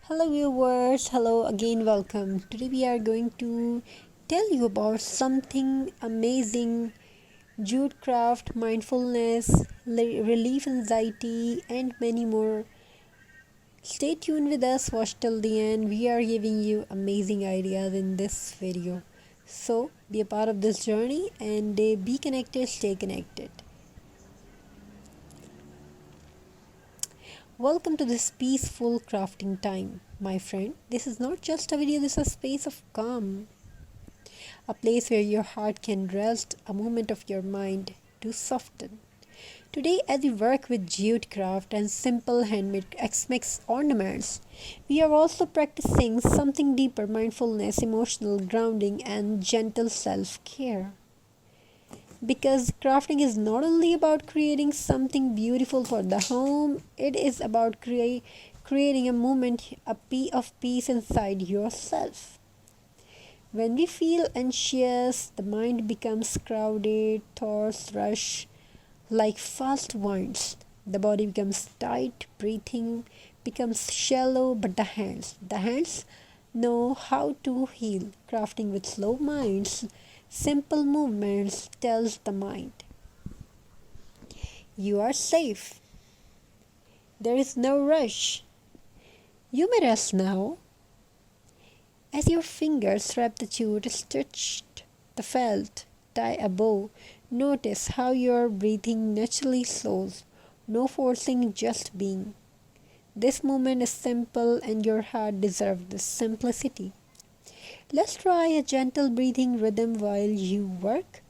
Hello viewers, hello again, welcome. Today we are going to tell you about something amazing: jute craft, mindfulness, relief anxiety, and many more. Stay tuned with us, watch till the end. We are giving you amazing ideas in this video. So be a part of this journey and be connected, stay connected. Welcome to this peaceful crafting time, my friend. This is not just a video, this is a space of calm, a place where your heart can rest, a moment of your mind to soften. Today, as we work with jute craft and simple handmade X-Mix ornaments, we are also practicing something deeper: mindfulness, emotional grounding, and gentle self-care. Because crafting is not only about creating something beautiful for the home, it is about creating a moment, of peace inside yourself. When we feel anxious, the mind becomes crowded, thoughts rush like fast winds. The body becomes tight, breathing becomes shallow, but the hands know how to heal. Crafting with slow minds, simple movements tells the mind, you are safe. There is no rush. You may rest now. As your fingers wrap the jute, stitch the felt, tie a bow, notice how your breathing naturally slows. No forcing, just being. This moment is simple and your heart deserves this simplicity. Let's try a gentle breathing rhythm while you work.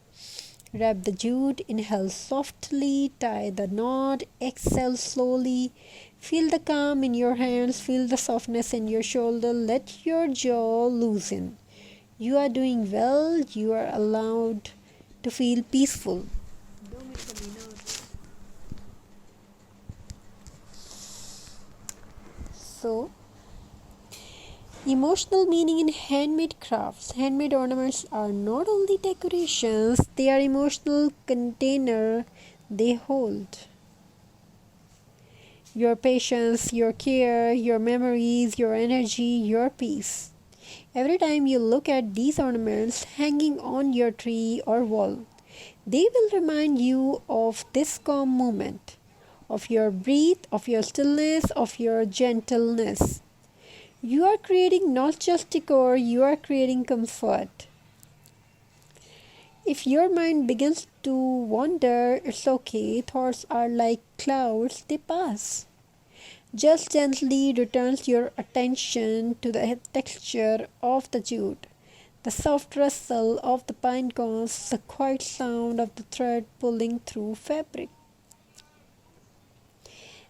Wrap the jute, inhale softly, tie the knot, exhale slowly. Feel the calm in your hands, feel the softness in your shoulder, let your jaw loosen. You are doing well, you are allowed to feel peaceful. So, emotional meaning in handmade crafts. Handmade ornaments are not only decorations, they are emotional container they hold. Your patience, your care, your memories, your energy, your peace. Every time you look at these ornaments hanging on your tree or wall, they will remind you of this calm moment, of your breath, of your stillness, of your gentleness. You are creating not just decor, you are creating comfort. If your mind begins to wander, it's okay. Thoughts are like clouds, they pass. Just gently returns your attention to the texture of the jute, the soft rustle of the pine cones, the quiet sound of the thread pulling through fabric.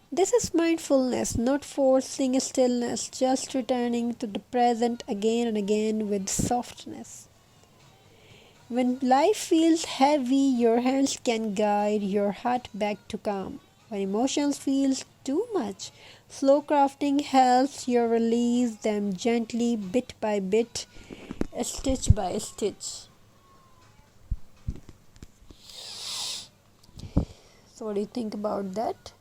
This is mindfulness, not forcing stillness, just returning to the present again and again with softness. When life feels heavy, your hands can guide your heart back to calm. When emotions feel too much, slow crafting helps you release them gently, bit by bit, stitch by stitch. So what do you think about that?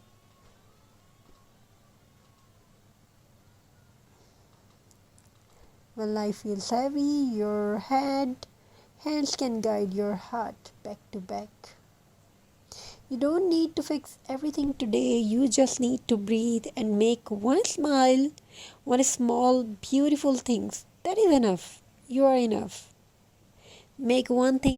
When life feels heavy, your hands can guide your heart back to back. You don't need to fix everything today. You just need to breathe and make one smile, one small, beautiful things. That is enough. You are enough. Make one thing